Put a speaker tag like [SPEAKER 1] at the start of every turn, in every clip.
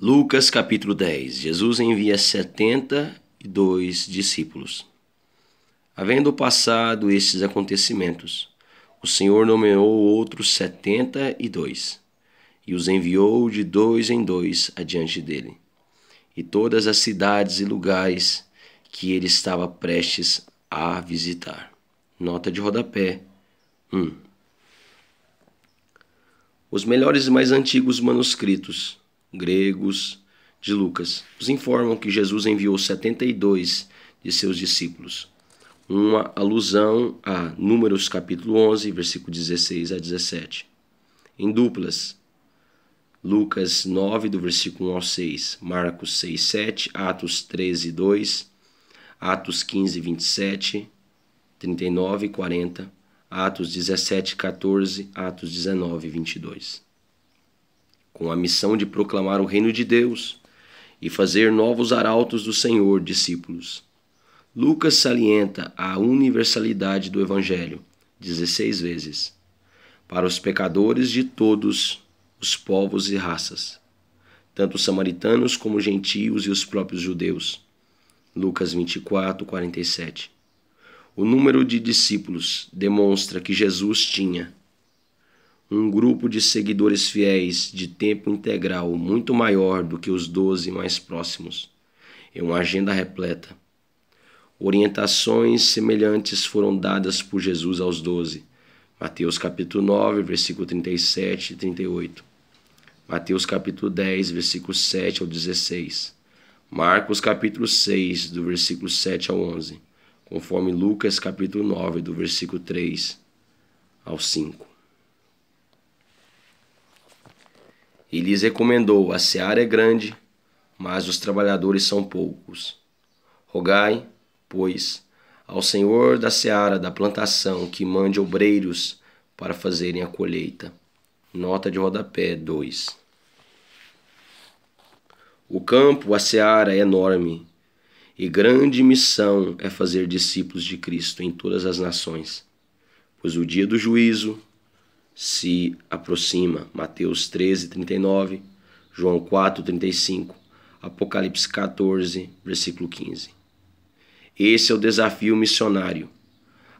[SPEAKER 1] Lucas capítulo 10. Jesus envia 72 discípulos. Havendo passado estes acontecimentos, o Senhor nomeou outros 72 e os enviou de dois em dois adiante dele, e todas as cidades e lugares que ele estava prestes a visitar. Nota de rodapé 1. Os melhores e mais antigos manuscritos gregos de Lucas nos informam que Jesus enviou 72 de seus discípulos, uma alusão a Números capítulo 11, versículo 16 a 17, em duplas, Lucas 9, do versículo 1 ao 6, Marcos 6, 7, Atos 13, 2, Atos 15, 27, 39 e 40, Atos 17, 14, Atos 19, 22. Com a missão de proclamar o reino de Deus e fazer novos arautos do Senhor, discípulos. Lucas salienta a universalidade do Evangelho 16 vezes, para os pecadores de todos os povos e raças, tanto os samaritanos como os gentios e os próprios judeus. Lucas 24, 47. O número de discípulos demonstra que Jesus tinha um grupo de seguidores fiéis de tempo integral muito maior do que os 12 mais próximos, e uma agenda repleta. Orientações semelhantes foram dadas por Jesus aos 12. Mateus capítulo 9, versículo 37 e 38. Mateus capítulo 10, versículo 7 ao 16. Marcos capítulo 6, do versículo 7 ao 11. Conforme Lucas capítulo 9, do versículo 3 ao 5. E lhes recomendou: a seara é grande, mas os trabalhadores são poucos. Rogai, pois, ao Senhor da seara da plantação que mande obreiros para fazerem a colheita. Nota de rodapé 2. O campo, a seara, é enorme, e grande missão é fazer discípulos de Cristo em todas as nações, pois o dia do juízo se aproxima. Mateus 13, 39, João 4, 35, Apocalipse 14, versículo 15. Esse é o desafio missionário,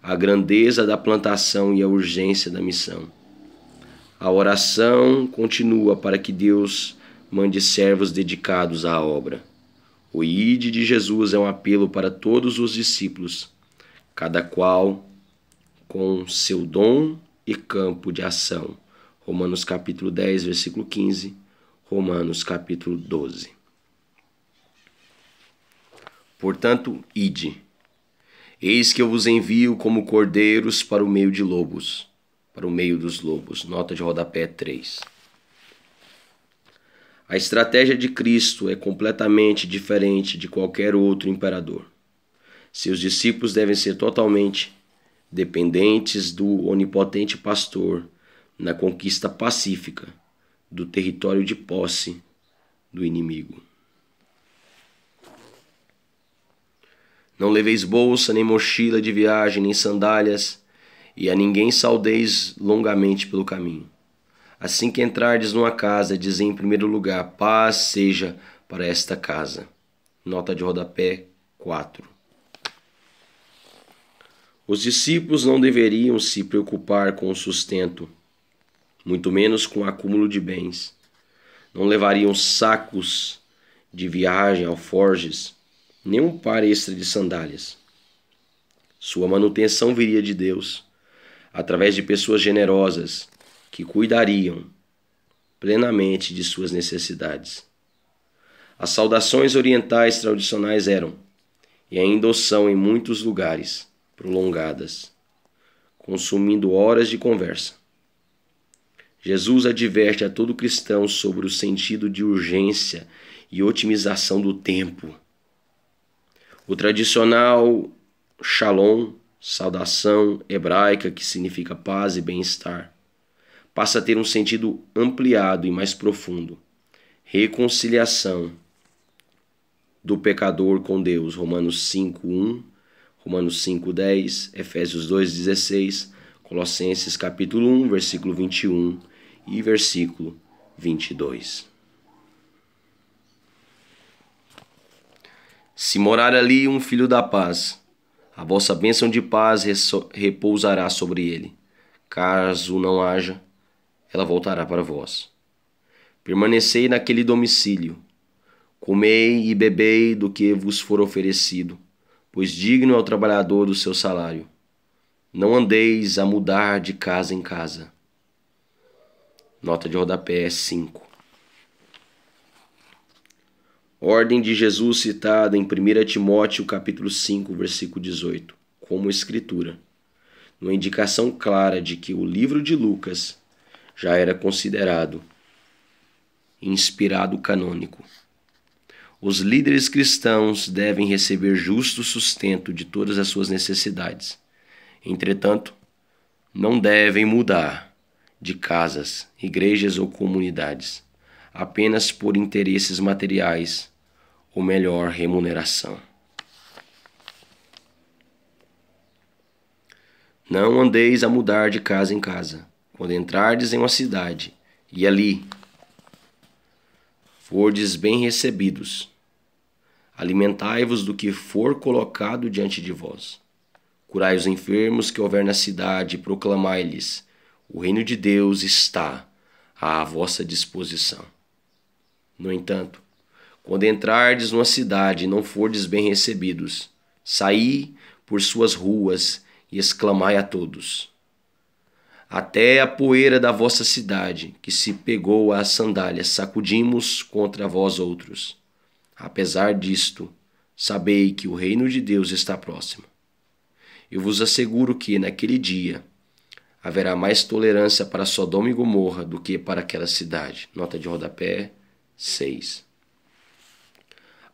[SPEAKER 1] a grandeza da plantação e a urgência da missão. A oração continua para que Deus mande servos dedicados à obra. O Ide de Jesus é um apelo para todos os discípulos, cada qual com seu dom e campo de ação. Romanos capítulo 10, versículo 15, Romanos capítulo 12. Portanto, ide. Eis que eu vos envio como cordeiros para o meio de lobos, para o meio dos lobos. Nota de rodapé 3. A estratégia de Cristo é completamente diferente de qualquer outro imperador. Seus discípulos devem ser totalmente dependentes do onipotente pastor na conquista pacífica do território de posse do inimigo. Não leveis bolsa, nem mochila de viagem, nem sandálias, e a ninguém saudeis longamente pelo caminho. Assim que entrardes numa casa, dizei em primeiro lugar: paz seja para esta casa. Nota de rodapé 4. Os discípulos não deveriam se preocupar com o sustento, muito menos com o acúmulo de bens. Não levariam sacos de viagem, alforjes, nem um par extra de sandálias. Sua manutenção viria de Deus, através de pessoas generosas que cuidariam plenamente de suas necessidades. As saudações orientais tradicionais eram, e ainda o são em muitos lugares, prolongadas, consumindo horas de conversa. Jesus adverte a todo cristão sobre o sentido de urgência e otimização do tempo. O tradicional shalom, saudação hebraica que significa paz e bem-estar, passa a ter um sentido ampliado e mais profundo. Reconciliação do pecador com Deus. Romanos 5:1, Romanos 5:10, Efésios 2:16, Colossenses capítulo 1, versículo 21 e versículo 22. Se morar ali um filho da paz, a vossa bênção de paz repousará sobre ele. Caso não haja, ela voltará para vós. Permanecei naquele domicílio. Comei e bebei do que vos for oferecido, pois digno é o trabalhador do seu salário. Não andeis a mudar de casa em casa. Nota de rodapé 5. Ordem de Jesus citada em 1 Timóteo capítulo 5, versículo 18, como escritura, uma indicação clara de que o livro de Lucas já era considerado inspirado canônico. Os líderes cristãos devem receber justo sustento de todas as suas necessidades. Entretanto, não devem mudar de casas, igrejas ou comunidades, apenas por interesses materiais ou melhor remuneração. Não andeis a mudar de casa em casa, quando entrardes em uma cidade e ali fordes bem recebidos. Alimentai-vos do que for colocado diante de vós. Curai os enfermos que houver na cidade e proclamai-lhes: o reino de Deus está à vossa disposição. No entanto, quando entrardes numa cidade e não fordes bem recebidos, saí por suas ruas e exclamai a todos: até a poeira da vossa cidade, que se pegou às sandálias, sacudimos contra vós outros. Apesar disto, sabei que o reino de Deus está próximo. Eu vos asseguro que, naquele dia, haverá mais tolerância para Sodoma e Gomorra do que para aquela cidade. Nota de rodapé 6.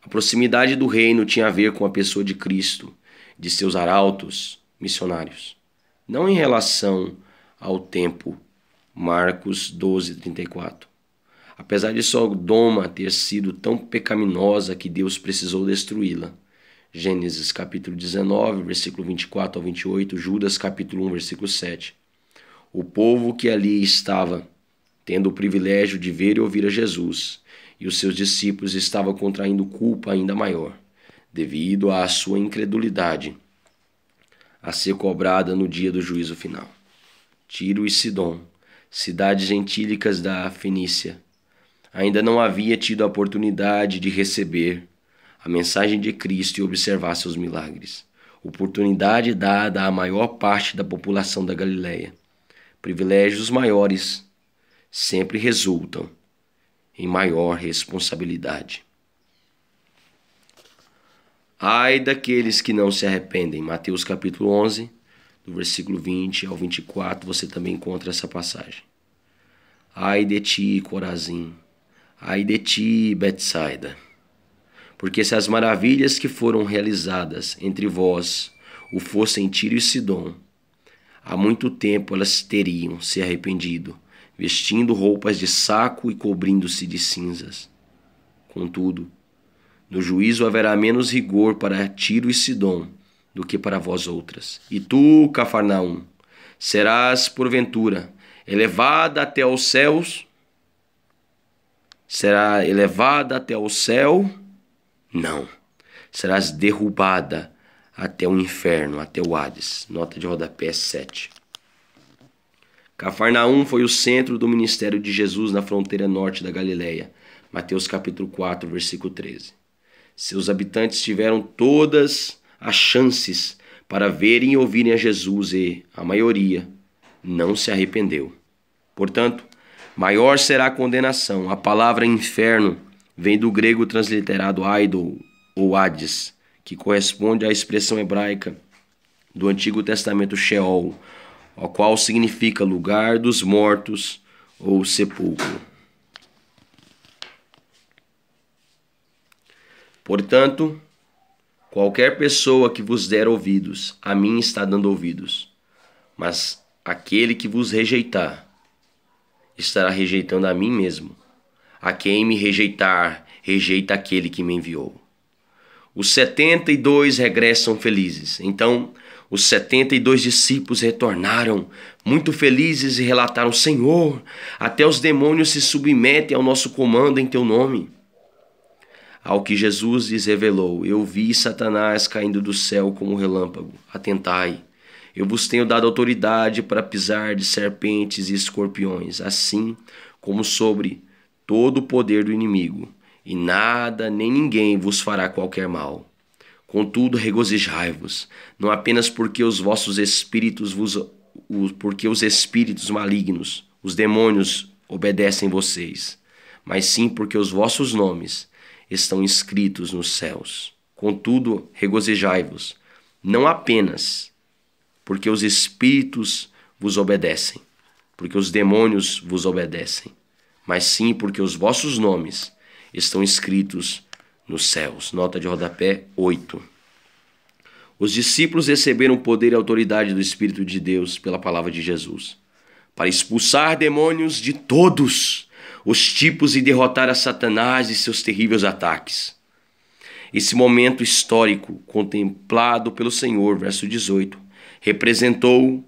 [SPEAKER 1] A proximidade do reino tinha a ver com a pessoa de Cristo, de seus arautos missionários, não em relação ao tempo. Marcos 12:34. Apesar de Sodoma ter sido tão pecaminosa que Deus precisou destruí-la. Gênesis capítulo 19, versículo 24 ao 28, Judas capítulo 1, versículo 7. O povo que ali estava, tendo o privilégio de ver e ouvir a Jesus, e os seus discípulos estavam contraindo culpa ainda maior, devido à sua incredulidade, a ser cobrada no dia do juízo final. Tiro e Sidom, cidades gentílicas da Fenícia, ainda não havia tido a oportunidade de receber a mensagem de Cristo e observar seus milagres. Oportunidade dada à maior parte da população da Galileia. Privilégios maiores sempre resultam em maior responsabilidade. Ai daqueles que não se arrependem. Mateus capítulo 11, do versículo 20 ao 24, você também encontra essa passagem. Ai de ti, Corazim. Ai de ti, Betsaida. Porque se as maravilhas que foram realizadas entre vós o fossem Tiro e Sidom, há muito tempo elas teriam se arrependido, vestindo roupas de saco e cobrindo-se de cinzas. Contudo, no juízo haverá menos rigor para Tiro e Sidom do que para vós outras. E tu, Cafarnaum, serás, porventura, elevada até os céus? Será elevada até o céu? Não. Serás derrubada até o inferno, até o Hades. Nota de rodapé 7. Cafarnaum foi o centro do ministério de Jesus na fronteira norte da Galileia. Mateus capítulo 4, versículo 13. Seus habitantes tiveram todas as chances para verem e ouvirem a Jesus e, a maioria, não se arrependeu. Portanto, maior será a condenação. A palavra inferno vem do grego transliterado Aido ou Hades, que corresponde à expressão hebraica do Antigo Testamento Sheol, o qual significa lugar dos mortos ou sepulcro. Portanto, qualquer pessoa que vos der ouvidos, a mim está dando ouvidos, mas aquele que vos rejeitar, estará rejeitando a mim mesmo. A quem me rejeitar, rejeita aquele que me enviou. Os 72 regressam felizes. Então, os 72 discípulos retornaram muito felizes e relataram: Senhor, até os demônios se submetem ao nosso comando em teu nome. Ao que Jesus lhes revelou: Eu vi Satanás caindo do céu como um relâmpago. Atentai, eu vos tenho dado autoridade para pisar de serpentes e escorpiões, assim como sobre todo o poder do inimigo, e nada nem ninguém vos fará qualquer mal. Contudo, regozijai-vos, não apenas porque os vossos espíritos porque os espíritos malignos, os demônios, obedecem vocês, mas sim porque os vossos nomes estão escritos nos céus. Contudo, regozijai-vos, não apenas porque os espíritos vos obedecem, porque os demônios vos obedecem, mas sim porque os vossos nomes estão escritos nos céus. Nota de rodapé 8. Os discípulos receberam o poder e a autoridade do Espírito de Deus pela palavra de Jesus, para expulsar demônios de todos os tipos e derrotar a Satanás e seus terríveis ataques. Esse momento histórico, contemplado pelo Senhor, verso 18, representou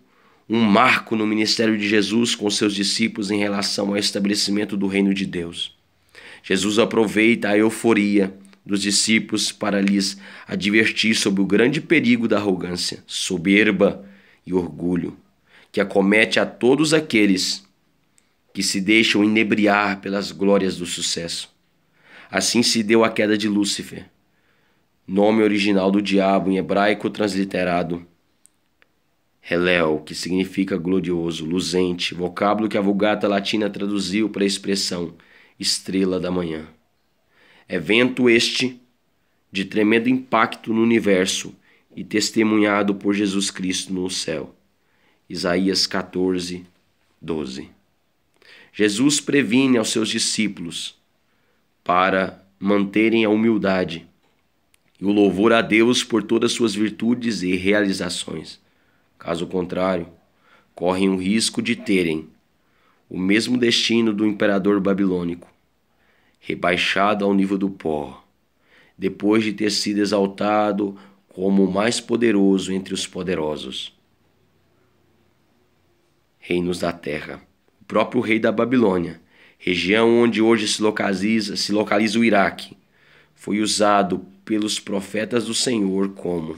[SPEAKER 1] um marco no ministério de Jesus com seus discípulos em relação ao estabelecimento do reino de Deus. Jesus aproveita a euforia dos discípulos para lhes advertir sobre o grande perigo da arrogância, soberba e orgulho, que acomete a todos aqueles que se deixam inebriar pelas glórias do sucesso. Assim se deu a queda de Lúcifer, nome original do diabo em hebraico transliterado Helel, que significa glorioso, luzente, vocábulo que a Vulgata Latina traduziu para a expressão estrela da manhã. Evento este de tremendo impacto no universo e testemunhado por Jesus Cristo no céu. Isaías 14, 12. Jesus previne aos seus discípulos para manterem a humildade e o louvor a Deus por todas suas virtudes e realizações. Caso contrário, correm o risco de terem o mesmo destino do imperador babilônico, rebaixado ao nível do pó, depois de ter sido exaltado como o mais poderoso entre os poderosos reinos da terra. O próprio rei da Babilônia, região onde hoje se localiza o Iraque, foi usado pelos profetas do Senhor como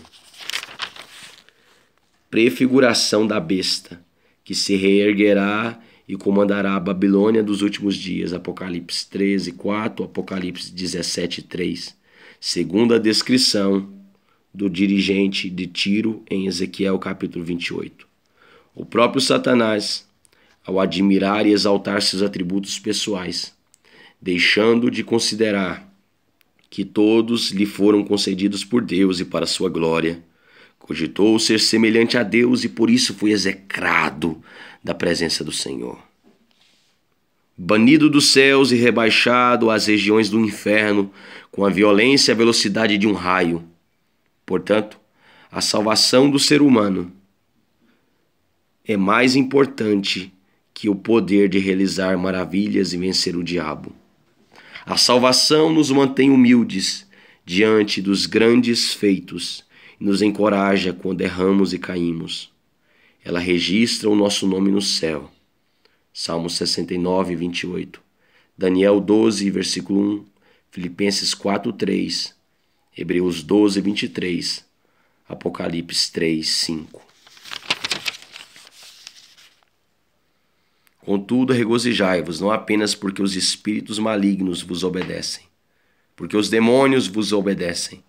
[SPEAKER 1] prefiguração da besta, que se reerguerá e comandará a Babilônia dos últimos dias. Apocalipse 13, 4, Apocalipse 17, 3. Segundo a descrição do dirigente de Tiro em Ezequiel capítulo 28. O próprio Satanás, ao admirar e exaltar seus atributos pessoais, deixando de considerar que todos lhe foram concedidos por Deus e para sua glória, cogitou ser semelhante a Deus e por isso foi execrado da presença do Senhor. Banido dos céus e rebaixado às regiões do inferno com a violência e a velocidade de um raio. Portanto, a salvação do ser humano é mais importante que o poder de realizar maravilhas e vencer o diabo. A salvação nos mantém humildes diante dos grandes feitos e nos encoraja quando erramos e caímos. Ela registra o nosso nome no céu. Salmo 69, 28. Daniel 12, versículo 1. Filipenses 4, 3. Hebreus 12, 23. Apocalipse 3, 5. Contudo, regozijai-vos, não apenas porque os espíritos malignos vos obedecem, porque os demônios vos obedecem,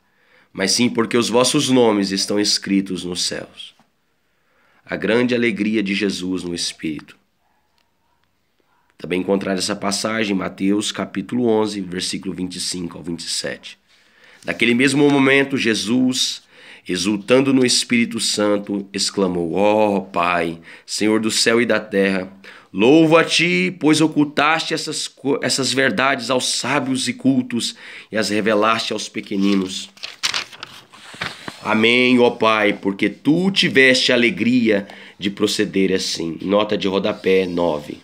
[SPEAKER 1] mas sim porque os vossos nomes estão escritos nos céus. A grande alegria de Jesus no Espírito. Também encontrar essa passagem em Mateus capítulo 11, versículo 25 ao 27. Naquele mesmo momento, Jesus, exultando no Espírito Santo, exclamou: Ó Pai, Senhor do céu e da terra, louvo a Ti, pois ocultaste essas verdades aos sábios e cultos e as revelaste aos pequeninos. Amém, ó Pai, porque Tu tiveste a alegria de proceder assim. Nota de rodapé 9.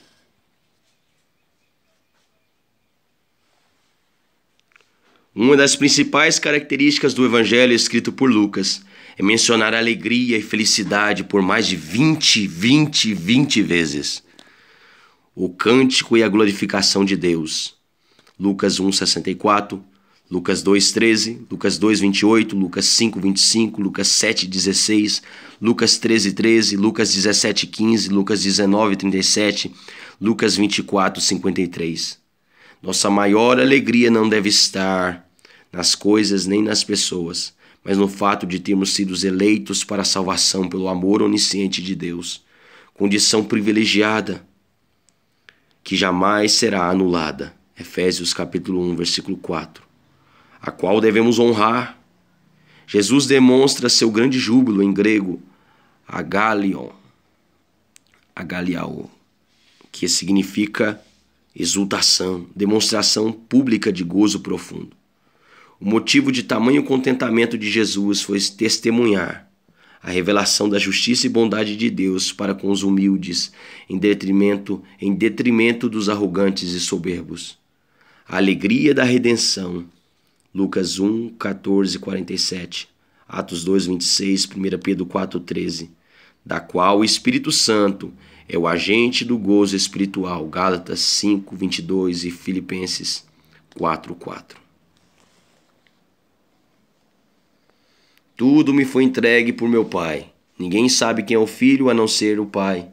[SPEAKER 1] Uma das principais características do Evangelho escrito por Lucas é mencionar a alegria e felicidade por mais de 20 vezes. O cântico e a glorificação de Deus. Lucas 1,64, Lucas 2:13, Lucas 2:28, Lucas 5:25, Lucas 7:16, Lucas 13:13, Lucas 17:15, Lucas 19:37, Lucas 24:53. Nossa maior alegria não deve estar nas coisas nem nas pessoas, mas no fato de termos sido eleitos para a salvação pelo amor onisciente de Deus, condição privilegiada que jamais será anulada. Efésios capítulo 1, versículo 4. A qual devemos honrar. Jesus demonstra seu grande júbilo, em grego, agaliao, que significa exultação, demonstração pública de gozo profundo. O motivo de tamanho contentamento de Jesus foi testemunhar a revelação da justiça e bondade de Deus para com os humildes, em detrimento dos arrogantes e soberbos. A alegria da redenção. Lucas 1, 14, 47, Atos 2, 26, 1 Pedro 4, 13, da qual o Espírito Santo é o agente do gozo espiritual, Gálatas 5, 22 e Filipenses 4, 4. Tudo me foi entregue por meu Pai. Ninguém sabe quem é o Filho a não ser o Pai,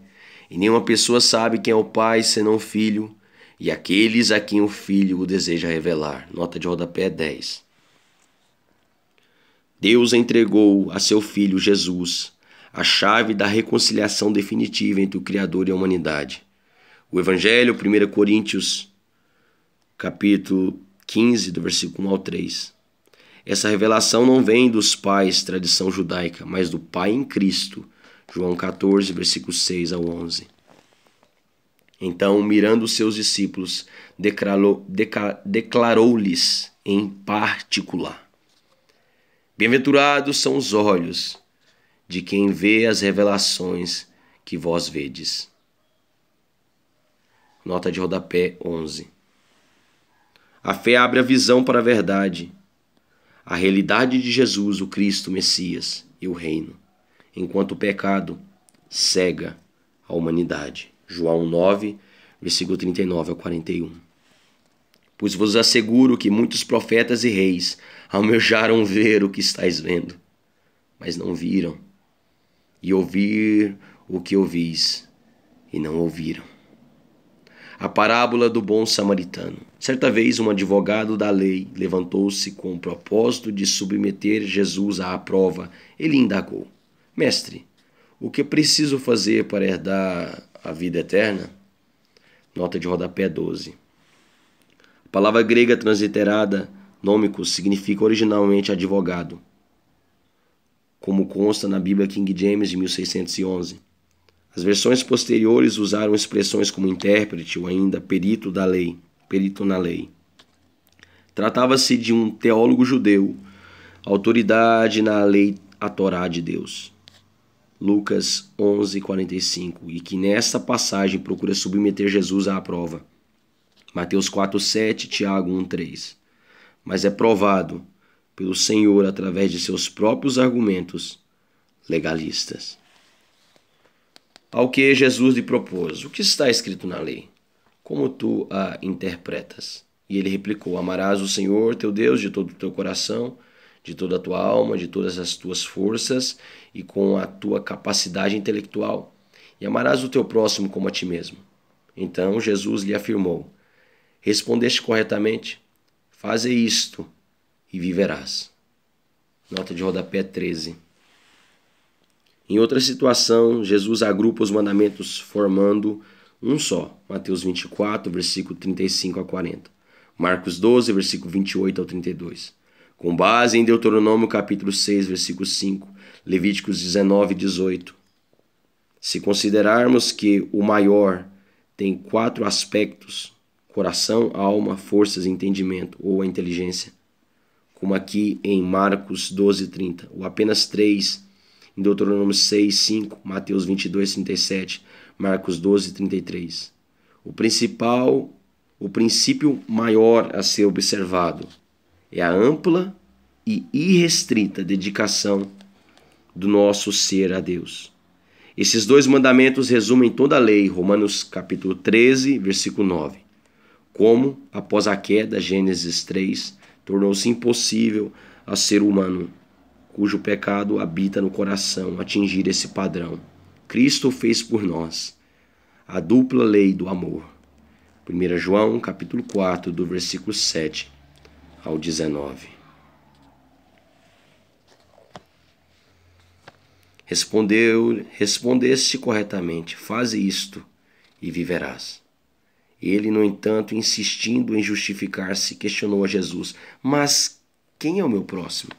[SPEAKER 1] e nenhuma pessoa sabe quem é o Pai senão o Filho, e aqueles a quem o Filho o deseja revelar. Nota de rodapé 10. Deus entregou a seu Filho Jesus a chave da reconciliação definitiva entre o Criador e a humanidade. O Evangelho, 1 Coríntios, capítulo 15, do versículo 1 ao 3. Essa revelação não vem dos pais, tradição judaica, mas do Pai em Cristo. João 14, versículos 6 ao 11. Então, mirando os seus discípulos, declarou-lhes em particular: Bem-aventurados são os olhos de quem vê as revelações que vós vedes. Nota de rodapé 11. A fé abre a visão para a verdade, a realidade de Jesus, o Cristo, o Messias e o Reino, enquanto o pecado cega a humanidade. João 9, versículo 39 ao 41. Pois vos asseguro que muitos profetas e reis almejaram ver o que estáis vendo, mas não viram, e ouvir o que ouvis, e não ouviram. A parábola do bom samaritano. Certa vez, um advogado da lei levantou-se com o propósito de submeter Jesus à prova. Ele indagou: Mestre, o que preciso fazer para herdar a vida eterna? Nota de rodapé 12. A palavra grega transliterada nômicos significa originalmente advogado, como consta na Bíblia King James de 1611. As versões posteriores usaram expressões como intérprete ou ainda perito na lei. Tratava-se de um teólogo judeu, autoridade na lei, a Torá de Deus. Lucas 11, 45, e que nesta passagem procura submeter Jesus à prova. Mateus 4, 7, Tiago 1, 3. Mas é provado pelo Senhor através de seus próprios argumentos legalistas. Ao que Jesus lhe propôs: O que está escrito na lei? Como tu a interpretas? E ele replicou: Amarás o Senhor teu Deus de todo o teu coração, de toda a tua alma, de todas as tuas forças e com a tua capacidade intelectual, e amarás o teu próximo como a ti mesmo. Então Jesus lhe afirmou: Respondeste corretamente, faze isto e viverás. Nota de rodapé 13. Em outra situação, Jesus agrupa os mandamentos formando um só. Mateus 24, versículo 35 a 40. Marcos 12, versículo 28 ao 32. Com base em Deuteronômio capítulo 6, versículo 5, Levíticos 19, 18. Se considerarmos que o maior tem 4 aspectos: coração, alma, forças e entendimento, ou a inteligência, como aqui em Marcos 12, 30, ou apenas 3 em Deuteronômio 6, 5, Mateus 22, 37, Marcos 12, 33. O princípio maior a ser observado é a ampla e irrestrita dedicação do nosso ser a Deus. Esses 2 mandamentos resumem toda a lei, Romanos capítulo 13, versículo 9. Como, após a queda, Gênesis 3, Tornou-se impossível ao ser humano, cujo pecado habita no coração, atingir esse padrão. Cristo fez por nós a dupla lei do amor. 1 João, capítulo 4, do versículo 7 ao 19. Respondeste corretamente, faze isto e viverás. Ele, no entanto, insistindo em justificar-se, questionou a Jesus: mas quem é o meu próximo?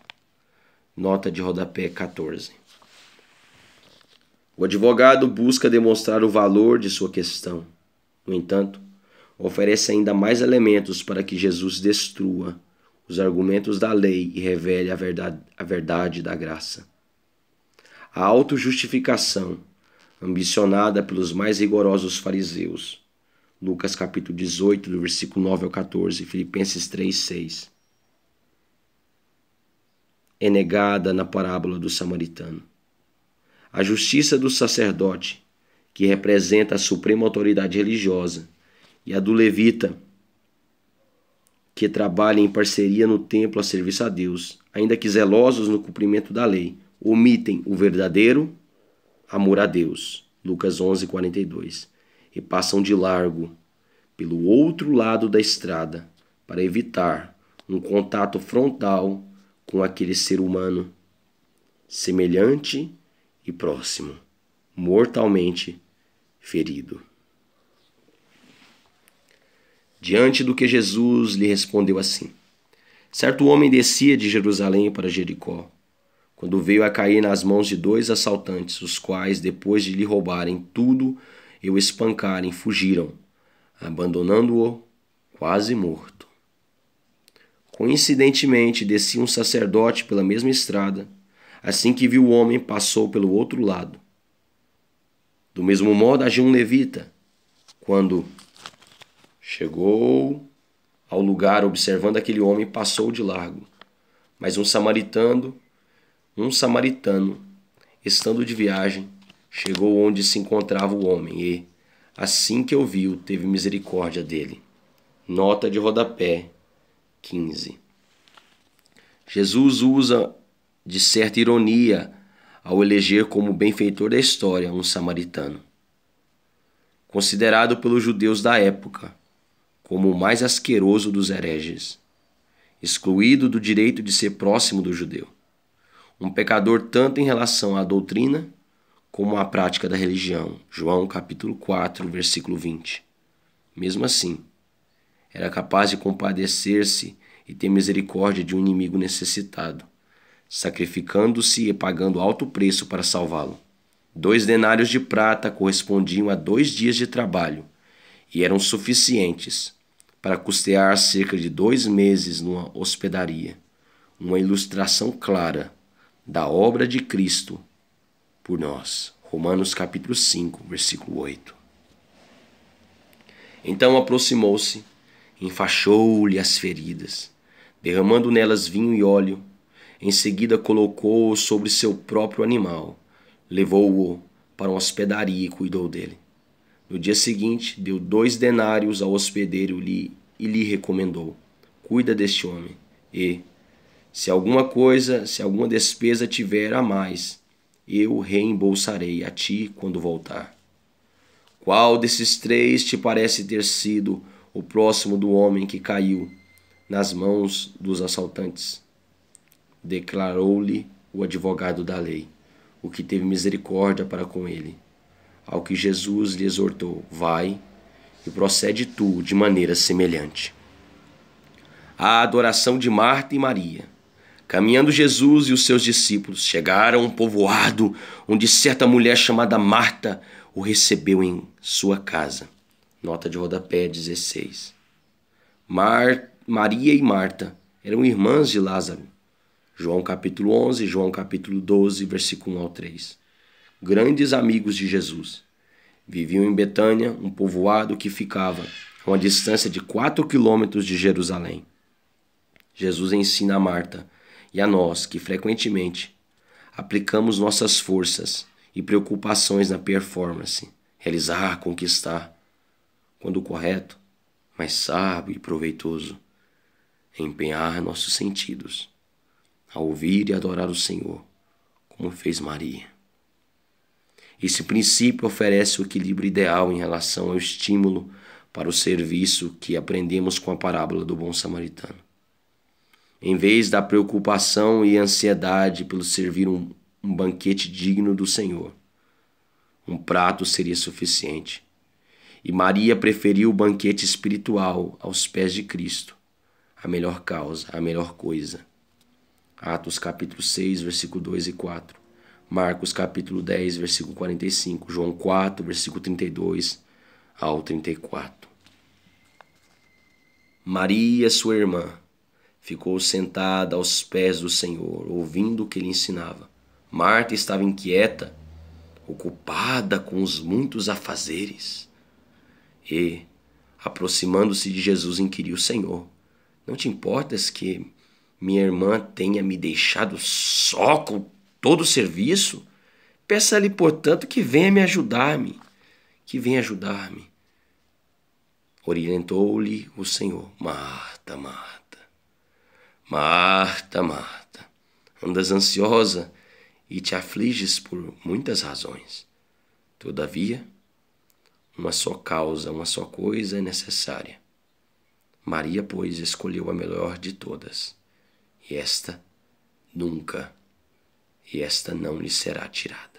[SPEAKER 1] Nota de rodapé 14. O advogado busca demonstrar o valor de sua questão. No entanto, oferece ainda mais elementos para que Jesus destrua os argumentos da lei e revele a verdade da graça. A autojustificação, ambicionada pelos mais rigorosos fariseus, Lucas capítulo 18, do versículo 9 ao 14, Filipenses 3, 6, é negada na parábola do samaritano. A justiça do sacerdote, que representa a suprema autoridade religiosa, e a do levita, que trabalha em parceria no templo a serviço a Deus, ainda que zelosos no cumprimento da lei, omitem o verdadeiro amor a Deus, Lucas 11, 42, e passam de largo pelo outro lado da estrada para evitar um contato frontal com aquele ser humano semelhante e próximo, mortalmente ferido. Diante do que Jesus lhe respondeu assim: certo homem descia de Jerusalém para Jericó, quando veio a cair nas mãos de 2 assaltantes, os quais, depois de lhe roubarem tudo e o espancarem, fugiram, abandonando-o quase morto. Coincidentemente, descia um sacerdote pela mesma estrada. Assim que viu o homem, passou pelo outro lado. Do mesmo modo, agiu um levita. Quando chegou ao lugar, observando aquele homem, passou de largo. Mas um samaritano, estando de viagem, chegou onde se encontrava o homem e, assim que o viu, teve misericórdia dele. Nota de rodapé 15. Jesus usa de certa ironia ao eleger como benfeitor da história um samaritano, considerado pelos judeus da época como o mais asqueroso dos hereges, excluído do direito de ser próximo do judeu, um pecador tanto em relação à doutrina como à prática da religião. João capítulo 4, versículo 20. Mesmo assim, era capaz de compadecer-se e ter misericórdia de um inimigo necessitado, sacrificando-se e pagando alto preço para salvá-lo. 2 denários de prata correspondiam a 2 dias de trabalho e eram suficientes para custear cerca de 2 meses numa hospedaria, uma ilustração clara da obra de Cristo por nós. Romanos capítulo 5, versículo 8. Então aproximou-se, enfaixou-lhe as feridas, derramando nelas vinho e óleo. Em seguida colocou-o sobre seu próprio animal, levou-o para uma hospedaria e cuidou dele. No dia seguinte, deu 2 denários ao hospedeiro e lhe recomendou: cuida deste homem, e, se alguma despesa tiver a mais, eu reembolsarei a ti quando voltar. Qual desses 3 te parece ter sido o próximo do homem que caiu nas mãos dos assaltantes? Declarou-lhe o advogado da lei, o que teve misericórdia para com ele. Ao que Jesus lhe exortou: vai e procede tu de maneira semelhante. A adoração de Marta e Maria. Caminhando Jesus e os seus discípulos chegaram a um povoado onde certa mulher chamada Marta o recebeu em sua casa. Nota de rodapé 16. Maria e Marta eram irmãs de Lázaro. João capítulo 11, João capítulo 12, versículo 1 ao 3. Grandes amigos de Jesus. Viviam em Betânia, um povoado que ficava a uma distância de 4 quilômetros de Jerusalém. Jesus ensina a Marta e a nós que frequentemente aplicamos nossas forças e preocupações na performance, realizar, conquistar, quando o correto, mais sábio e proveitoso, empenhar nossos sentidos a ouvir e adorar o Senhor, como fez Maria. Esse princípio oferece o equilíbrio ideal em relação ao estímulo para o serviço que aprendemos com a parábola do bom samaritano. Em vez da preocupação e ansiedade pelo servir um banquete digno do Senhor, um prato seria suficiente. E Maria preferiu o banquete espiritual aos pés de Cristo, a melhor causa, a melhor coisa. Atos capítulo 6, versículo 2 e 4. Marcos capítulo 10, versículo 45. João 4, versículo 32 ao 34. Maria, sua irmã, ficou sentada aos pés do Senhor, ouvindo o que ele ensinava. Marta estava inquieta, ocupada com os muitos afazeres. E, aproximando-se de Jesus, inquiriu: Senhor, não te importas que minha irmã tenha me deixado só com todo o serviço? Peça-lhe, portanto, que venha me ajudar-me. Que venha ajudar-me. Orientou-lhe o Senhor: Marta, Marta, Marta, Marta, andas ansiosa e te afliges por muitas razões. Todavia, uma só causa, uma só coisa é necessária. Maria, pois, escolheu a melhor de todas, e esta não lhe será tirada.